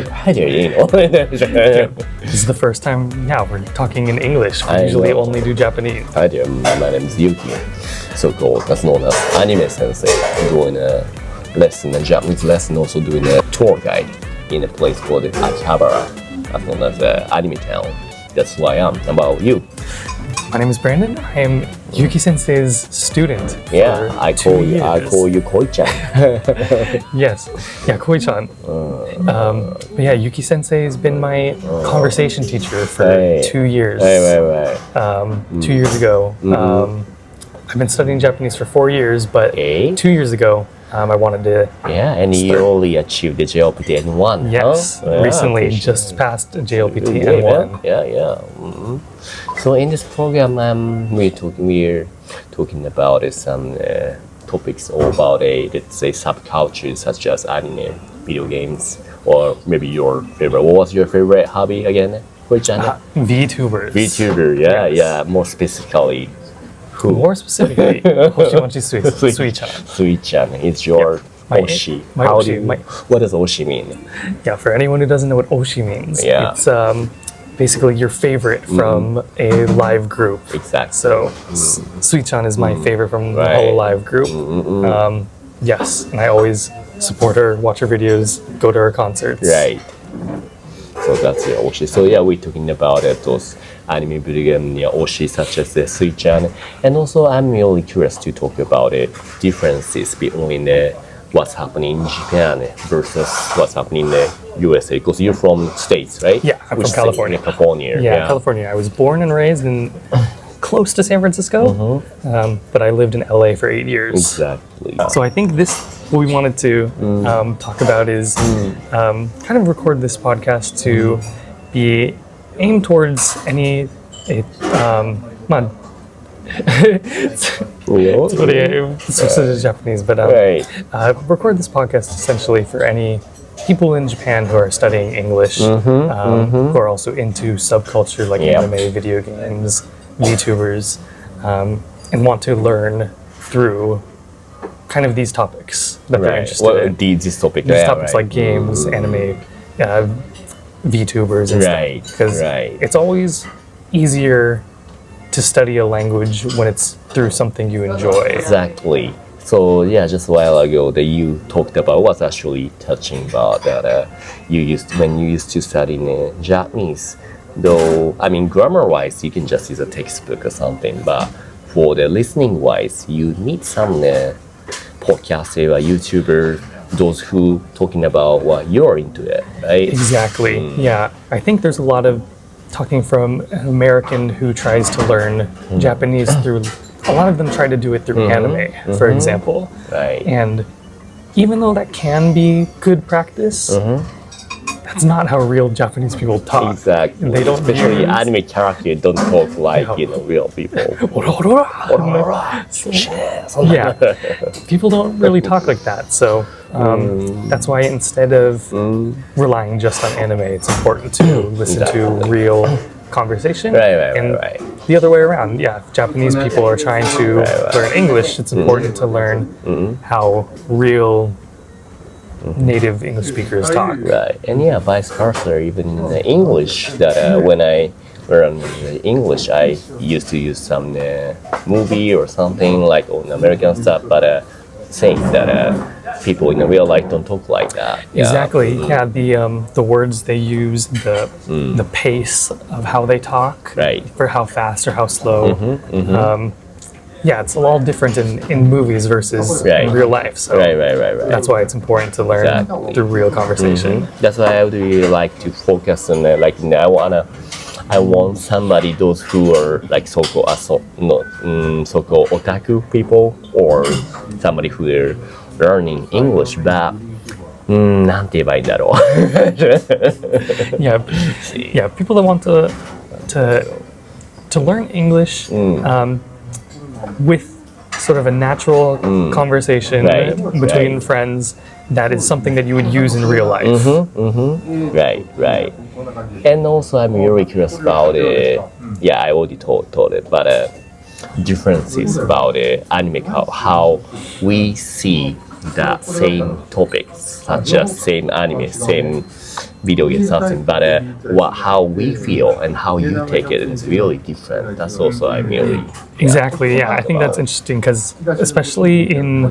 書いていいの This is the first time, we're talking in English. We usually only do Japanese. Hi there, my name is Yuuki, so-called as known as AnimeSensei, doing a lesson, a Japanese lesson, also doing a tour guide in a place called Akihabara, as known as Anime Town. That's who I am. How about you? My name is Brandon. I am Yuuki Sensei's student. I call you Cuy chan. Yes, Cuy chan. Yuuki Sensei has been my conversation teacher for 2 years. Right. 2 years ago. I've been studying Japanese for 4 years, but 2 years ago, I wanted to. And you only achieved the JLPT N1. Yes, recently just passed JLPT N1. So in this program, we're talking about some topics all about let's say subcultures such as anime, video games, or maybe your favorite. What was your favorite hobby again? Which channel? Vtubers. Vtuber, more specifically. Who? More specifically, Hoshimachi Sui-chan. Sui-chan, it's your Oshi. What does Oshi mean? Yeah, for anyone who doesn't know what Oshi means, it's basically your favorite from a live group. Exactly. So Sui-chan is my favorite from the whole live group. Yes, and I always support her, watch her videos, go to her concerts. Right. So that's your Oshi. So we're talking about those anime video game Oshi such as the Sui-chan. And also I'm really curious to talk about differences between what's happening in Japan versus what's happening in the USA. Because you're from States, right? Yeah, I'm from California. California. California. I was born and raised in close to San Francisco, but I lived in LA for 8 years. Exactly. So I think what we wanted to talk about is kind of record this podcast to be aimed towards any Japanese, but record this podcast essentially for any people in Japan who are studying English, who are also into subculture like anime, video games, VTubers, and want to learn through kind of these topics that they're interested in. These topics, like games, anime, VTubers and stuff. Because it's always easier to study a language when it's through something you enjoy. Exactly. So just a while ago that you talked about was actually touching about that when you used to study in Japanese. Though I mean grammar-wise you can just use a textbook or something, but for the listening-wise you need some podcast or YouTuber, those who talking about what you're into it, right? Exactly. I think there's a lot of talking from an American who tries to learn Japanese through, a lot of them try to do it through anime, for example. And even though that can be good practice, that's not how real Japanese people talk. Exactly. They don't especially anime characters don't talk like real people. People don't really talk like that. So that's why instead of relying just on anime, it's important to listen to real conversation. The other way around. If Japanese people are trying to learn English, it's important to learn how real native English speakers talk. And vice versa, even in English, that when I learn English, I used to use some movie or something like on American stuff, but saying that people in real life don't talk like that. Exactly. The words they use, the pace of how they talk, for how fast or how slow. It's all different in movies versus in real life. So that's why it's important to learn through real conversation. That's why I would really like to focus on I want somebody, those who are like so-called so-called otaku people, or somebody who are learning English, but なんて言えばいいんだろう。People that want to learn English with sort of a natural conversation between friends, that is something that you would use in real life. Right. And also I'm really curious about I already told it, but differences about anime, how we see the same topics, such as same anime, same video game something, but how we feel and how you take it is really different. That's also I really Exactly. Yeah, I think that's interesting because especially in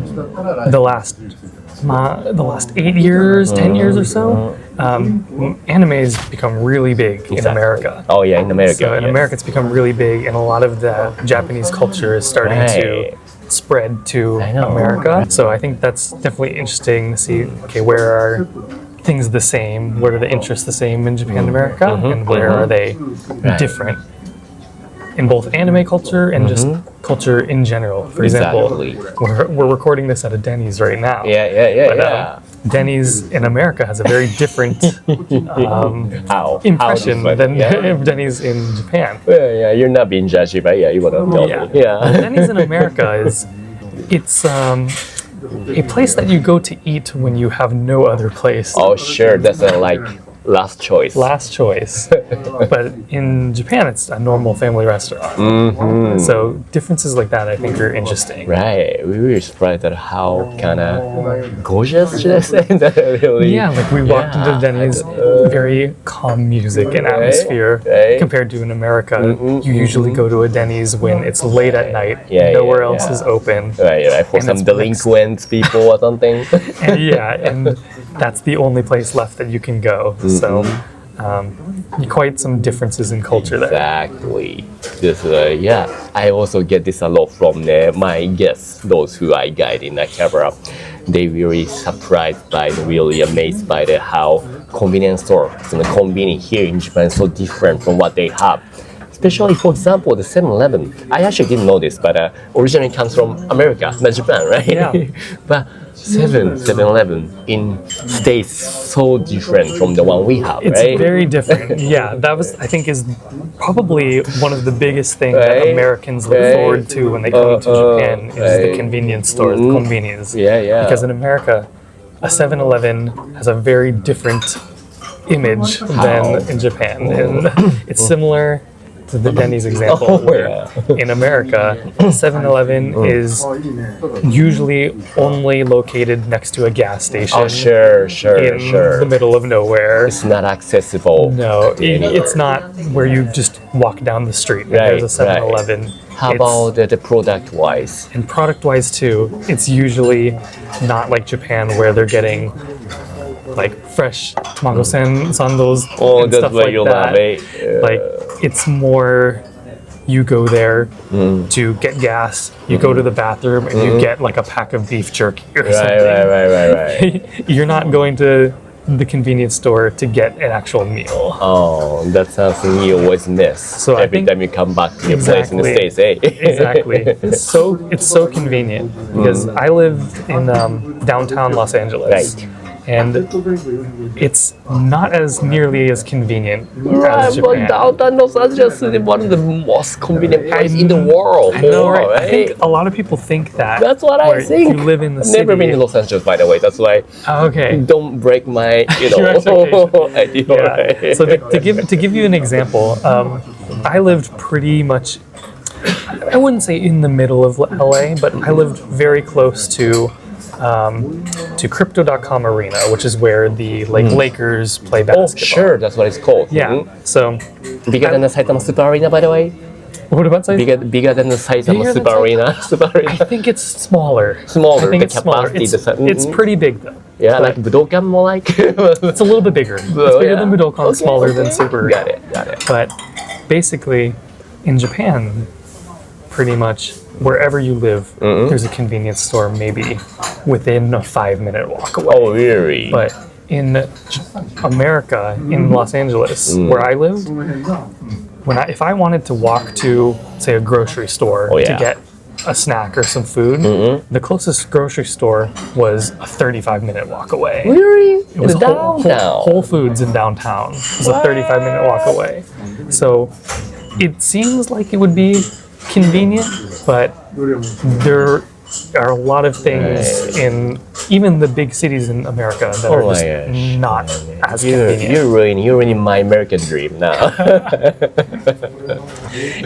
the last 8 years, 10 years or so, anime has become really big in America. Oh yeah, in America. So in America, it's become really big, and a lot of the Japanese culture is starting to spread to America. So I think that's definitely interesting to see. Okay, where are things the same? Where are the interests the same in Japan and America, and where are they different? In both anime culture and just culture in general. For example, we're recording this at a Denny's right now. Yeah. Denny's in America has a very different impression than Denny's in Japan. Yeah, you're not being judgy, but you want to tell me. Denny's in America it's a place that you go to eat when you have no other place. Oh, sure, that's like last choice. But in Japan, it's a normal family restaurant. So differences like that, I think, are interesting. Right. We were surprised at how kind of gorgeous, should I say? That really, like we walked into Denny's, very calm music and atmosphere. Compared to in America, you usually go to a Denny's when it's late at night, nowhere else is open. Right. For some delinquent people or something. and that's the only place left that you can go. So quite some differences in culture there. Exactly. This, I also get this a lot from my guests, those who I guide in the camera. They really surprised by, really amazed by how convenience store, convenience here in Japan is so different from what they have. Especially, for example, the 7-Eleven. I actually didn't know this, but originally comes from America, not Japan, right? Yeah. But 7-Eleven in States so different from the one we have, it's right? It's very different. That was, I think, is probably one of the biggest things that Americans look forward to when they come to Japan is the convenience store, the convenience. Because in America, a 7-Eleven has a very different image than in Japan. And it's similar to the Denny's example, where in America, 7-Eleven is usually only located next to a gas station. Oh, sure. In the middle of nowhere. It's not accessible. No, it's not where you just walk down the street and there's a 7-Eleven. How about the product-wise? And product-wise, too, it's usually not like Japan where they're getting like fresh tamago sandals and that's stuff what like you that. love, eh? Like, it's more you go there to get gas, you go to the bathroom, and you get like a pack of beef jerky or something. Right. You're not going to the convenience store to get an actual meal. Oh, that's something you always miss. So every time you come back to your place in the States, eh? Exactly. It's so convenient because I live in downtown Los Angeles. Right. And it's not as nearly as convenient as Japan. But downtown Los Angeles is one of the most convenient places in the world. I know, right? I think a lot of people think that. That's what I think. You live in the city. Never been to Los Angeles, by the way. That's why. Okay. Don't break my, Your expectation. idea. So to give you an example, I lived pretty much. I wouldn't say in the middle of LA, but I lived very close to Crypto.com Arena, which is where the Lakers play basketball. Oh, sure, that's what it's called. So bigger than the Saitama Super Arena, by the way. What about Saitama? Bigger than the Saitama Super Arena. I think it's smaller. Smaller. I think it's smaller. It's pretty big though. Yeah, like Budokan more like. It's a little bit bigger. It's bigger than Budokan, smaller than Super. Got it. But basically, in Japan, pretty much wherever you live, there's a convenience store maybe within a 5-minute walk away. Oh, really? But in America, in Los Angeles, where I lived, if I wanted to walk to, say, a grocery store to get a snack or some food, the closest grocery store was a 35-minute walk away. Really? It was downtown. Whole Foods in downtown. It was a 35-minute walk away. So it seems like it would be convenient, but there are a lot of things in even the big cities in America that are just not as convenient. You're ruining my American dream now.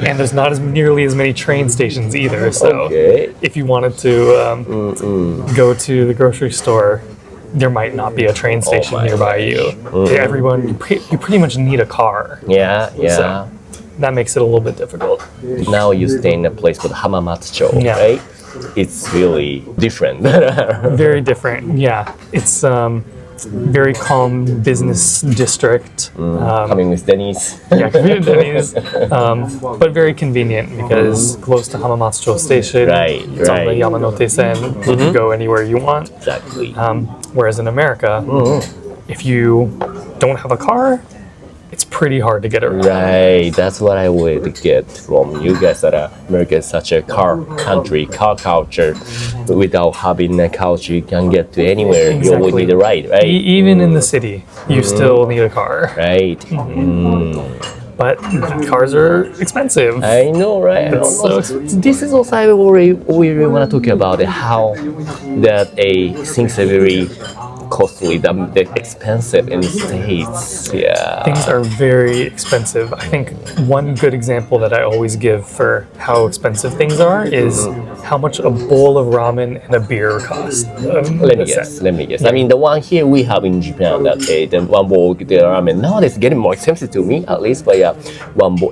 And there's not nearly as many train stations either. So if you wanted to go to the grocery store, there might not be a train station my nearby you. Everyone, you pretty much need a car. Yeah. So that makes it a little bit difficult. Now you stay in a place called Hamamatsucho, Yeah. right? It's really different. Very different. Yeah, it's very calm business district. Coming with Denny's. Yeah, Denny's, but very convenient because close to Hamamatsucho Station. Right, It's on the Yamanote Sen. You can go anywhere you want. Exactly. Whereas in America, if you don't have a car, it's pretty hard to get around. Right, that's what I would get from you guys that America is such a car country, car culture. Without having a couch, you can get to anywhere. You would need a ride, right? Even in the city, you still need a car. Right. But cars are expensive. I know, right? This is also we really want to talk about how that things are very costly, the expensive in the States. Yeah. Things are very expensive. I think one good example that I always give for how expensive things are is how much a bowl of ramen and a beer cost. Let me guess. I mean, the one here we have in Japan, that the one bowl the ramen nowadays getting more expensive to me, at least. But yeah,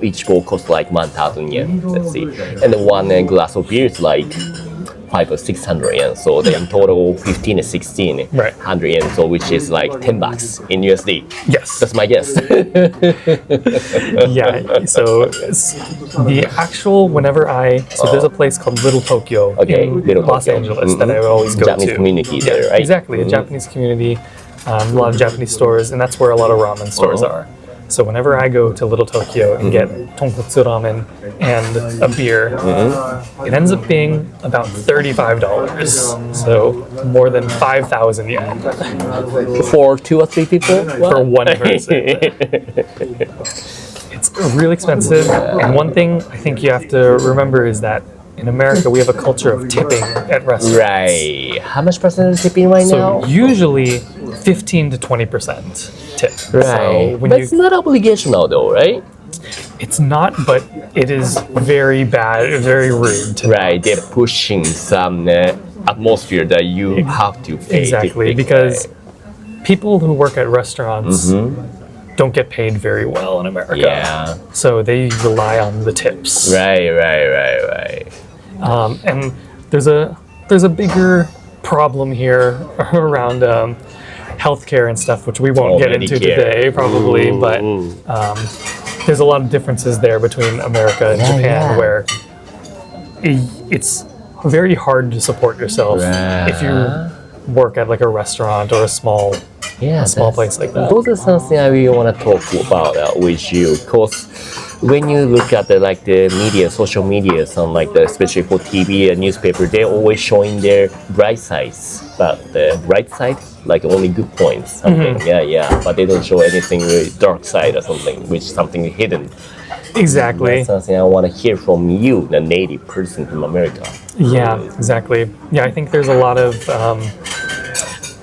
each bowl costs like 1,000 yen. Let's see, and the one glass of beer is like 500 or 600 yen. So in total 15 or 16 100 yen. So which is like $10 in USD. Yes, that's my guess. Yeah. So the actual there's a place called Little Tokyo in Los Angeles that I would always go Japanese to. community there, right? Exactly, a Japanese community, a lot of Japanese stores, and that's where a lot of ramen stores are. So whenever I go to Little Tokyo and get tonkotsu ramen and a beer, it ends up being about $35. So more than 5,000 yen. For 2 or 3 people? For one person. It's really expensive. And one thing I think you have to remember is that in America, we have a culture of tipping at restaurants. Right. How much percent is tipping right now? So usually 15 to 20% tip. Right. But it's not obligational though, right? It's not, but it is very bad, very rude. Right. They're pushing some atmosphere that you have to pay. Exactly, because people who work at restaurants don't get paid very well in America. Yeah. So they rely on the tips. Right. And there's a bigger problem here around healthcare and stuff, which we won't get into today, probably. But there's a lot of differences there between America and Japan, where it's very hard to support yourself if you work at like a restaurant or a small place like that. Those are something I really want to talk about with you, because when you look at the media, social media, especially for TV and newspaper, they're always showing their bright sides, but the bright side, like only good points, something. But they don't show anything really dark side or something, which is something hidden. Exactly. That's something I want to hear from you, the native person from America. Yeah, exactly. Yeah, I think there's a lot of.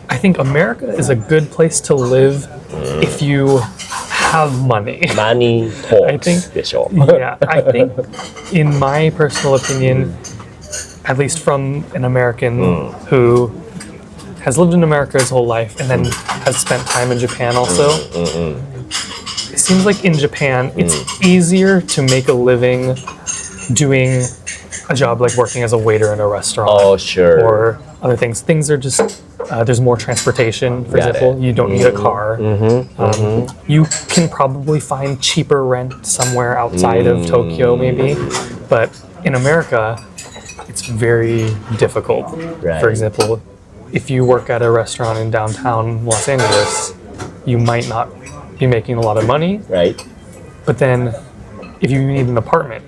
I think America is a good place to live if you have money. Money talks. I think in my personal opinion, at least from an American who has lived in America his whole life and then has spent time in Japan also, it seems like in Japan it's easier to make a living doing a job like working as a waiter in a restaurant. Oh, sure. Or other things. Things are just, there's more transportation, for example. You don't need a car. You can probably find cheaper rent somewhere outside of Tokyo, maybe. But in America, it's very difficult. Right. For example, if you work at a restaurant in downtown Los Angeles, you might not be making a lot of money. Right. But then if you need an apartment,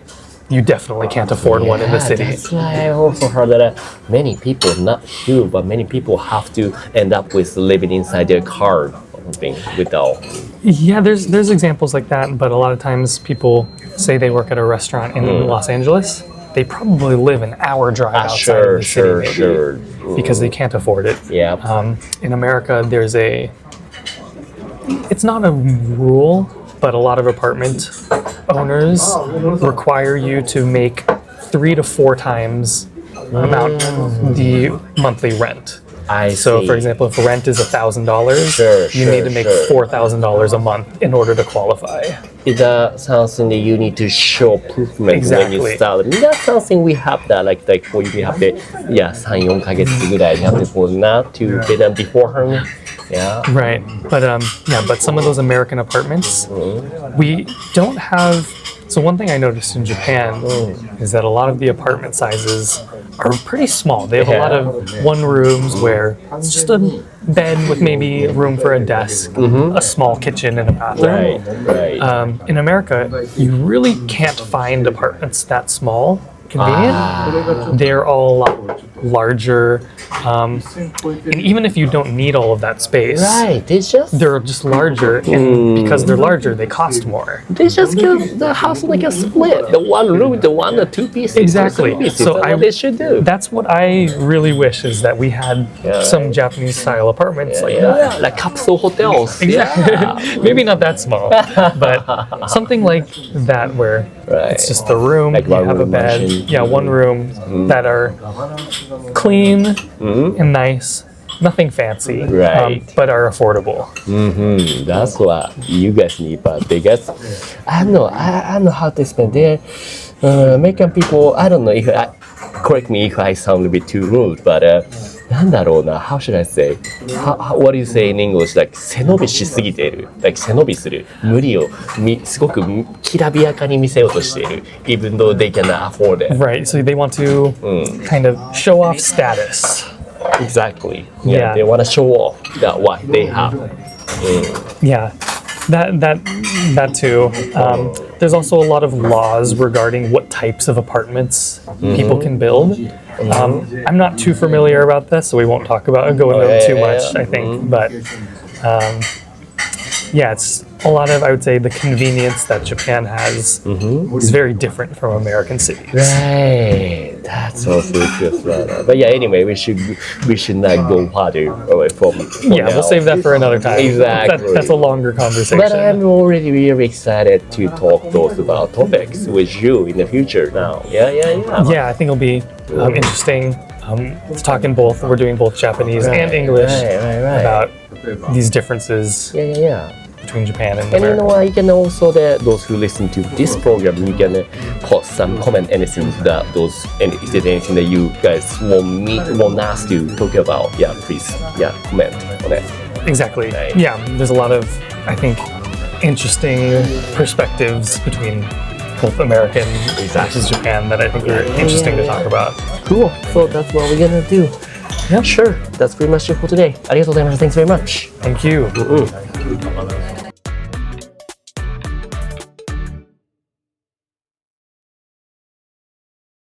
you definitely can't afford one in the city. That's why I also heard that many people, not you, but many people have to end up with living inside their car or something without. Yeah, there's examples like that, but a lot of times people say they work at a restaurant in Los Angeles. They probably live an hour drive outside of the city, maybe, because they can't afford it. Yeah. In America, it's not a rule, but a lot of apartment owners require you to make 3 to 4 times about the monthly rent. I So, see. for example, if rent is $1,000, Sure, you need to make sure. $4,000 a month in order to qualify. Is that something that you need to show proof when Exactly. you start? That's something we have that like for you have the 3-4ヶ月ぐらい you have to go now to pay them beforehand. Yeah. Right. But but some of those American apartments, we don't have. So one thing I noticed in Japan is that a lot of the apartment sizes are pretty small. They have a lot of one rooms where it's just a bed with maybe room for a desk, a small kitchen, and a bathroom. Right. In America, you really can't find apartments that small. Convenient. They're all a lot larger, and even if you don't need all of that space, Right. they're just larger, and because they're larger, they cost more. They just give the house like a split. The one room, the one, the two pieces. Exactly. Three pieces. So That's what they should do. That's what I really wish is that we had some Japanese style apartments like that. Like capsule hotels. Exactly. Yeah. Maybe not that small, but something like that where it's just the room, Like you have a one-room bed, mansion. one room that are clean and nice, nothing fancy, Right. but are affordable. That's what you guys need, but they guess I don't know how to explain. There, American people. I don't know if correct me if I sound a bit too rude, but なんだろうな how should I say? What do you say in English? Like 背伸びしすぎている。Like 背伸びする。無理をすごくきらびやかに見せようとしている。Even though they cannot afford it. Right. So they want to kind of show off status. Exactly. Yeah. They want to show off that what they have. Yeah, that too. There's also a lot of laws regarding what types of apartments people can build. I'm not too familiar about this, so we won't go into it too much, I think. But it's a lot of, I would say, the convenience that Japan has is very different from American cities. Right. That's also true as well. But yeah, anyway, we should not go farther away from Yeah, we'll save that for another time. Exactly. That's a longer conversation. But I'm already really excited to talk those about topics with you in the future now. Yeah. Yeah, I think it'll be interesting to talk in both. We're doing both Japanese and English Right. about these differences Yeah. between Japan and And you America. know what? You can also those who listen to this program, you can post some comment anything that if there's anything that you guys want us to talk about. Yeah, please. Yeah, comment on it. Exactly. Right. Yeah, there's a lot of, I think, interesting perspectives between both American versus Japan that I think are interesting to talk about. Cool. So that's what we're gonna do. Yeah. Sure. That's pretty much it for today. ありがとうございました. Thanks very much. Thank you.